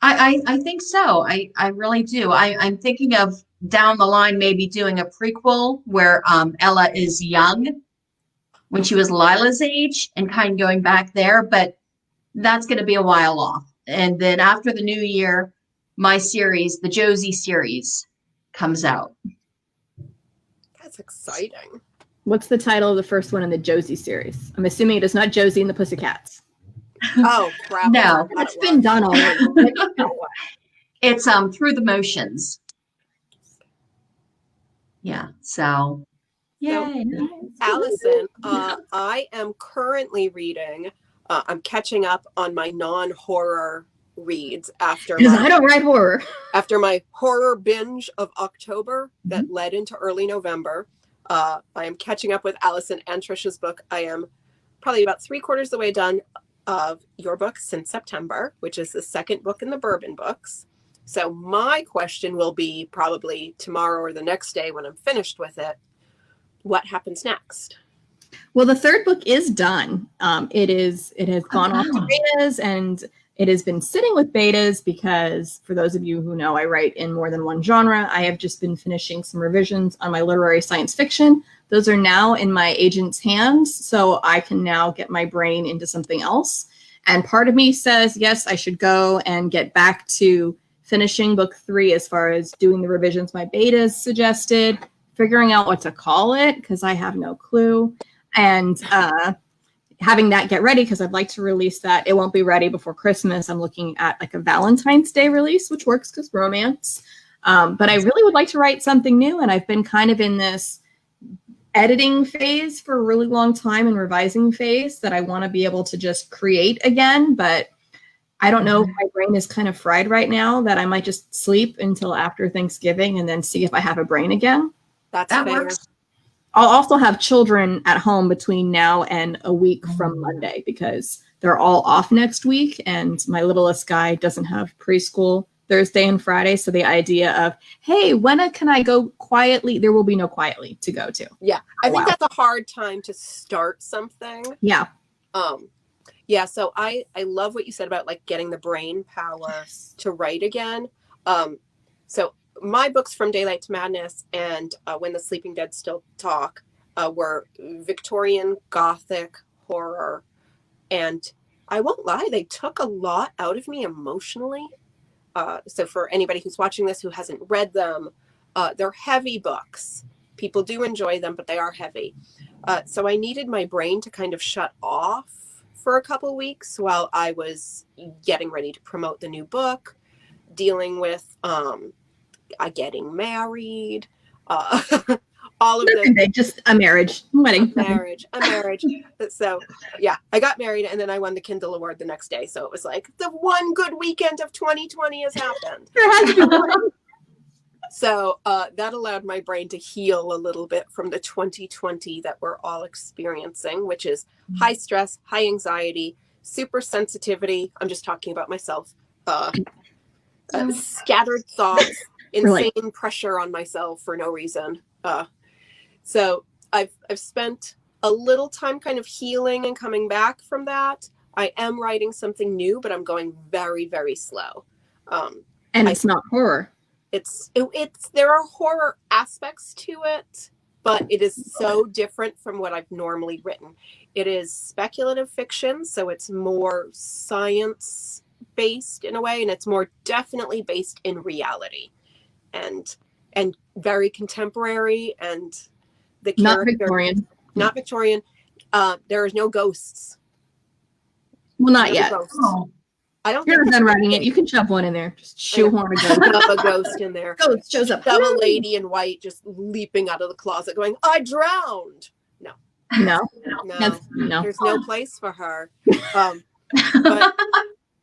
S3: I think so. I really do. I'm thinking of down the line maybe doing a prequel where Ella is young when she was Lila's age and kind of going back there, but that's going to be a while off. And then after the new year, my series, the Josie series, comes out.
S2: That's exciting.
S1: What's the title of the first one in the Josie series? I'm assuming it is not Josie and the Pussycats.
S2: Oh, crap.
S3: No.
S1: That's been done already.
S3: It's Through the Motions. Yeah, so yay.
S2: So, Allison, I am currently reading, I'm catching up on my non-horror reads
S1: because I don't write horror.
S2: After my horror binge of October that led into early November. I am catching up with Allison and Trisha's book. I am probably about 3/4 of the way done of your book Since September, which is the second book in the Bourbon books. So my question will be probably tomorrow or the next day when I'm finished with it, what happens next?
S1: Well, the third book is done. It has gone off to betas, and it has been sitting with betas because, for those of you who know, I write in more than one genre. I have just been finishing some revisions on my literary science fiction. Those are now in my agent's hands, so I can now get my brain into something else. And part of me says, yes, I should go and get back to finishing book 3 as far as doing the revisions my betas suggested, figuring out what to call it, because I have no clue, and having that get ready because I'd like to release that. It won't be ready before Christmas. I'm looking at like a Valentine's Day release, which works because romance. But I really would like to write something new, and I've been kind of in this editing phase for a really long time and revising phase that I want to be able to just create again. But I don't know if my brain is kind of fried right now that I might just sleep until after Thanksgiving and then see if I have a brain again.
S2: That works.
S1: I'll also have children at home between now and a week from Monday because they're all off next week. And my littlest guy doesn't have preschool Thursday and Friday. So the idea of, hey, when can I go quietly? There will be no quietly to go to.
S2: Yeah. I think that's a hard time to start something.
S1: Yeah.
S2: Yeah. So I love what you said about like getting the brain power to write again. So my books From Daylight to Madness and When the Sleeping Dead Still Talk were Victorian Gothic horror. And I won't lie, they took a lot out of me emotionally. So for anybody who's watching this who hasn't read them, they're heavy books. People do enjoy them, but they are heavy. So I needed my brain to kind of shut off for a couple weeks while I was getting ready to promote the new book, dealing with getting married, all of the
S1: just a marriage, wedding,
S2: a marriage. So yeah, I got married and then I won the Kindle Award the next day. So it was like the one good weekend of 2020 has happened.
S1: There has to be one.
S2: So that allowed my brain to heal a little bit from the 2020 that we're all experiencing, which is high stress, high anxiety, super sensitivity. I'm just talking about myself. Scattered thoughts, insane pressure on myself for no reason. So I've spent a little time kind of healing and coming back from that. I am writing something new, but I'm going very, very slow.
S1: And it's not horror.
S2: It's there are horror aspects to it, but it is so different from what I've normally written. It is speculative fiction, so it's more science based in a way, and it's more definitely based in reality, and very contemporary, and the character not Victorian. There is no ghosts.
S1: Well, not yet.
S2: I don't
S1: You're done writing it. You can shove one in there. Just shoehorn
S2: a ghost in there.
S1: Ghost shows up.
S2: Shove a lady in white just leaping out of the closet going, I drowned. No. There's no place for her. But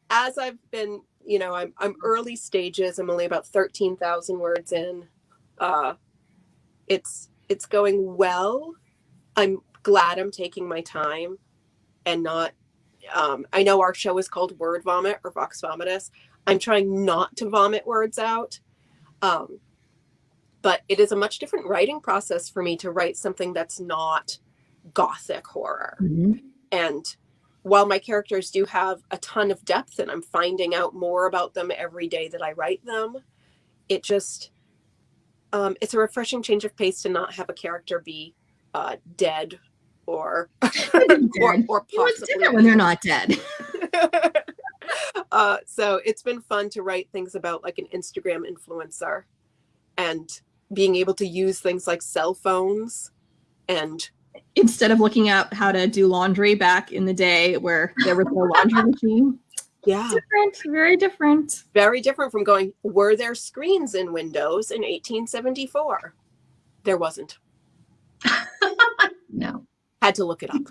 S2: as I've been, I'm early stages. I'm only about 13,000 words in. It's going well. I'm glad I'm taking my time and not. I know our show is called Word Vomit or Vox Vomitus. I'm trying not to vomit words out. But it is a much different writing process for me to write something that's not gothic horror. Mm-hmm. And while my characters do have a ton of depth and I'm finding out more about them every day that I write them, it just, it's a refreshing change of pace to not have a character be dead or possibly.
S1: What's different when they're not dead?
S2: So it's been fun to write things about like an Instagram influencer and being able to use things like cell phones, and
S1: instead of looking up how to do laundry back in the day where there was no laundry machine.
S2: Yeah.
S1: Very different.
S2: Very different from going, were there screens in Windows in 1874? There wasn't.
S3: No.
S2: Had to look it up.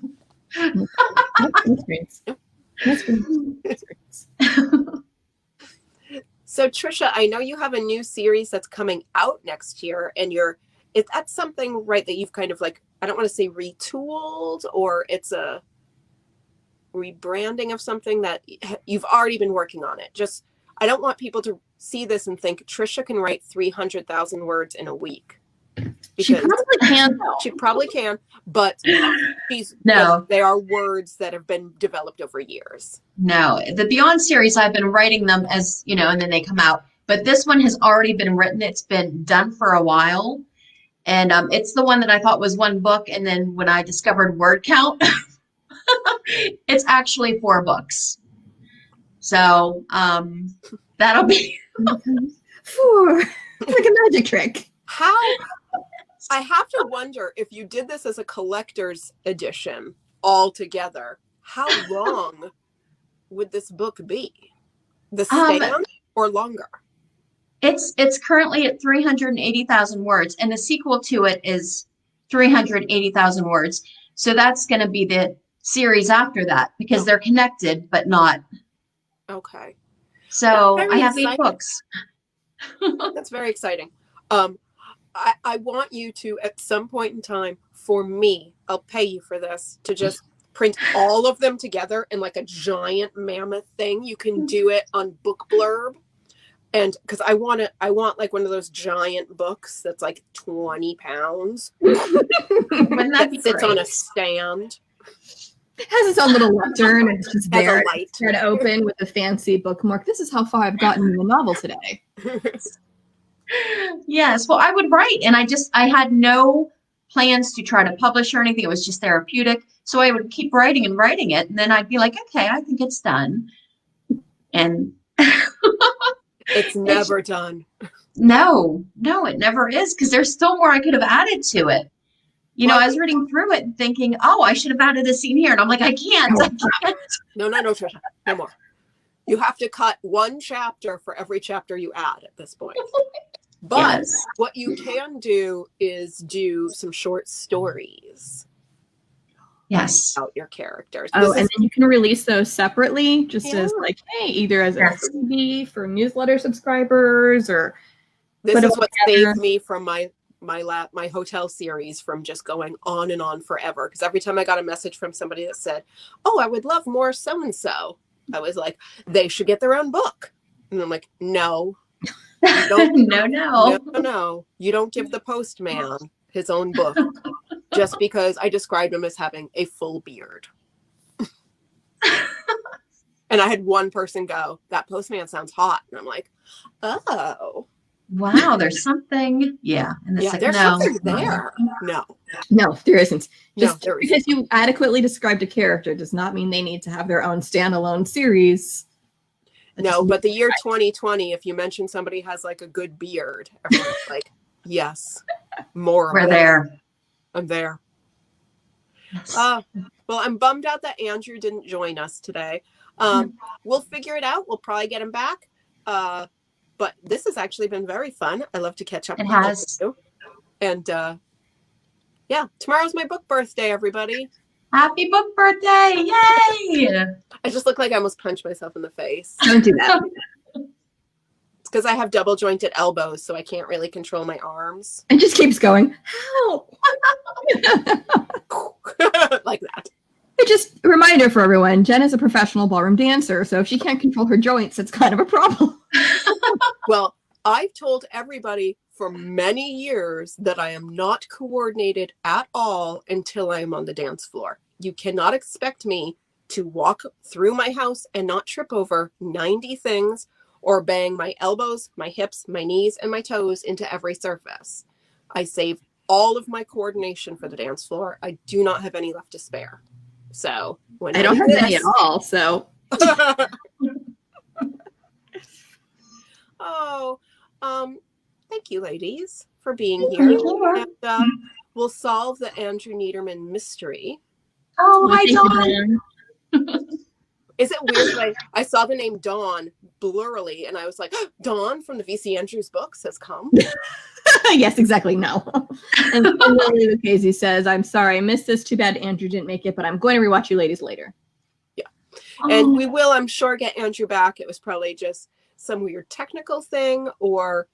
S1: No screens. No screens.
S2: So Trisha, I know you have a new series that's coming out next year, and that's something, right, that you've kind of like, I don't want to say retooled, or it's a rebranding of something that you've already been working on it. Just, I don't want people to see this and think Trisha can write 300,000 words in a week.
S1: She probably can.
S2: She probably can, but they are words that have been developed over years.
S3: No, the Beyond series, I've been writing them as, and then they come out. But this one has already been written. It's been done for a while. And it's the one that I thought was one book. And then when I discovered word count, it's actually 4 books. So that'll be
S1: 4, like a magic trick.
S2: How? I have to wonder if you did this as a collector's edition altogether, how long would this book be? The stand or longer?
S3: It's currently at 380,000 words, and the sequel to it is 380,000 words. So that's going to be the series after that, because they're connected, but not.
S2: Okay.
S3: So I have 8 books.
S2: That's very exciting. I want you to, at some point in time, for me, I'll pay you for this, to just print all of them together in like a giant mammoth thing. You can do it on Book Blurb. And because I want like one of those giant books that's like 20 pounds. That sits on a stand.
S1: It has its own little lectern, and it's just there.
S2: A light.
S1: It's there to open with a fancy bookmark. This is how far I've gotten in the novel today.
S3: Yes. Well, I would write, and I had no plans to try to publish or anything. It was just therapeutic. So I would keep writing and writing it. And then I'd be like, okay, I think it's done. And
S2: it's never done.
S3: No, it never is. Because there's still more I could have added to it. I was reading through it and thinking, oh, I should have added a scene here. And I'm like, I can't.
S2: No, Trisha, no more. You have to cut 1 chapter for every chapter you add at this point. But what you can do is do some short stories.
S3: Yes.
S2: About your characters.
S1: And then you can release those separately, just as like, hey, either as a freebie for newsletter subscribers, or
S2: This is what saved me from my hotel series from just going on and on forever. Because every time I got a message from somebody that said, "Oh, I would love more so-and-so," I was like, they should get their own book. And I'm like, no, you don't, no. You don't give the postman his own book just because I described him as having a full beard. And I had one person go, "That postman sounds hot." And I'm like, oh.
S3: Wow, there's something. Yeah. And it's
S2: there's something there.
S1: No, there isn't. Just
S2: there
S1: because you adequately described a character does not mean they need to have their own standalone series.
S2: No, but the year 2020, if you mention somebody has like a good beard, everyone's like, yes, more.
S3: We're there.
S2: I'm there. Yes. Well, I'm bummed out that Andrew didn't join us today. We'll figure it out. We'll probably get him back. But this has actually been very fun. I love to catch up with you. And yeah, tomorrow's my book birthday, everybody.
S3: Happy book birthday. Yay!
S2: I just look like I almost punched myself in the face.
S1: Don't do that.
S2: It's because I have double jointed elbows, so I can't really control my arms.
S1: It just keeps going. Help!
S2: Like that.
S1: Just a reminder for everyone, Jen is a professional ballroom dancer, so if she can't control her joints, it's kind of a problem.
S2: Well, I've told everybody for many years that I am not coordinated at all until I am on the dance floor. You cannot expect me to walk through my house and not trip over 90 things or bang my elbows, my hips, my knees, and my toes into every surface. I save all of my coordination for the dance floor. I do not have any left to spare. So when
S1: I don't have any at all, so.
S2: Thank you, ladies, for being here. And, we'll solve the Andrew Neiderman mystery.
S3: Oh, hi, Dawn.
S2: Is it weird? Like, I saw the name Dawn blurrily, and I was like, Dawn from the VC Andrews books has come.
S1: Yes, exactly. No. And Lily Lucchese says, "I'm sorry, I missed this. Too bad Andrew didn't make it, but I'm going to rewatch you ladies later."
S2: Yeah. And we will, I'm sure, get Andrew back. It was probably just some weird technical thing, or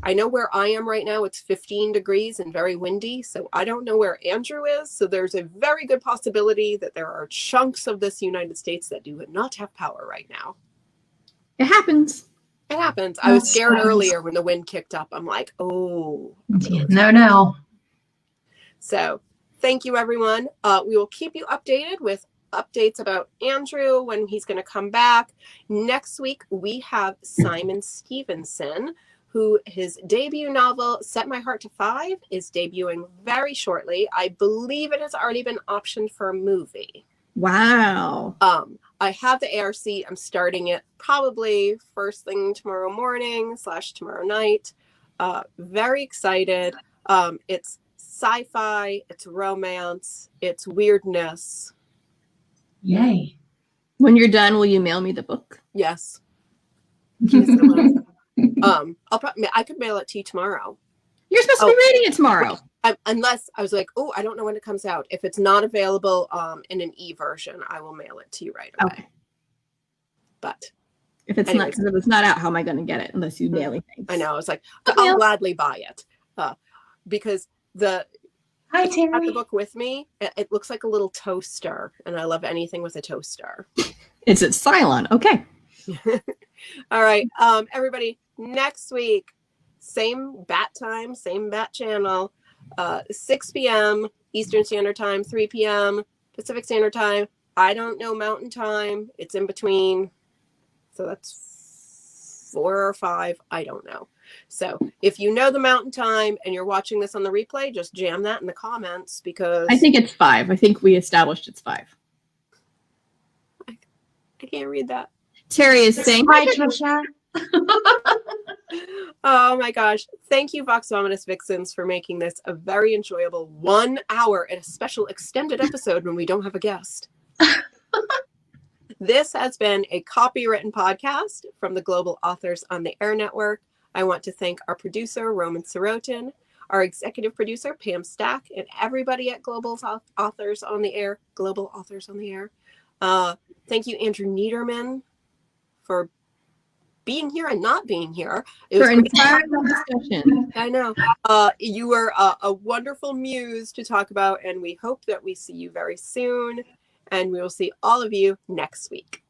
S2: I know where I am right now, it's 15 degrees and very windy. So I don't know where Andrew is. So there's a very good possibility that there are chunks of this United States that do not have power right now.
S1: It happens.
S2: It happens. I was scared earlier when the wind kicked up. I'm like, oh.
S3: No.
S2: So thank you, everyone. We will keep you updated with updates about Andrew when he's going to come back. Next week, we have Simon Stevenson, who his debut novel, Set My Heart to 5, is debuting very shortly. I believe it has already been optioned for a movie.
S1: Wow.
S2: I have the ARC. I'm starting it probably first thing tomorrow morning / tomorrow night. Very excited. It's sci-fi, it's romance, it's weirdness.
S3: Yay.
S1: When you're done, will you mail me the book?
S2: Yes. I could mail it to you tomorrow.
S1: You're supposed to be reading it tomorrow.
S2: Unless I was like, oh, I don't know when it comes out. If it's not available in an e-version, I will mail it to you right away. Okay. But
S1: if it's not out, how am I going to get it unless you mail me things?
S2: I know. I was like, I'll gladly buy it because
S3: Hi, Terry.
S2: I have the book with me. It looks like a little toaster, and I love anything with a toaster.
S1: Is it Cylon? Okay.
S2: All right, everybody. Next week, same bat time, same bat channel. 6 p.m. Eastern Standard Time, 3 p.m. Pacific Standard Time. I don't know Mountain Time. It's in between. So that's 4 or 5. I don't know. So if you know the Mountain Time and you're watching this on the replay, just jam that in the comments because...
S1: I think it's 5. I think we established it's 5.
S2: I can't read that.
S1: Terry is saying...
S3: Hi, Trisha.
S2: Oh my gosh. Thank you, Vox Vomitus Vixens, for making this a very enjoyable 1 hour and a special extended episode when we don't have a guest. This has been a copywritten podcast from the Global Authors on the Air Network. I want to thank our producer, Roman Sorotin, our executive producer, Pam Stack, and everybody at Global Authors on the Air. Global Authors on the Air. Thank you, Andrew Neiderman, for being here and not being here.
S1: For entire discussion.
S2: I know. You were a wonderful muse to talk about, and we hope that we see you very soon, and we will see all of you next week.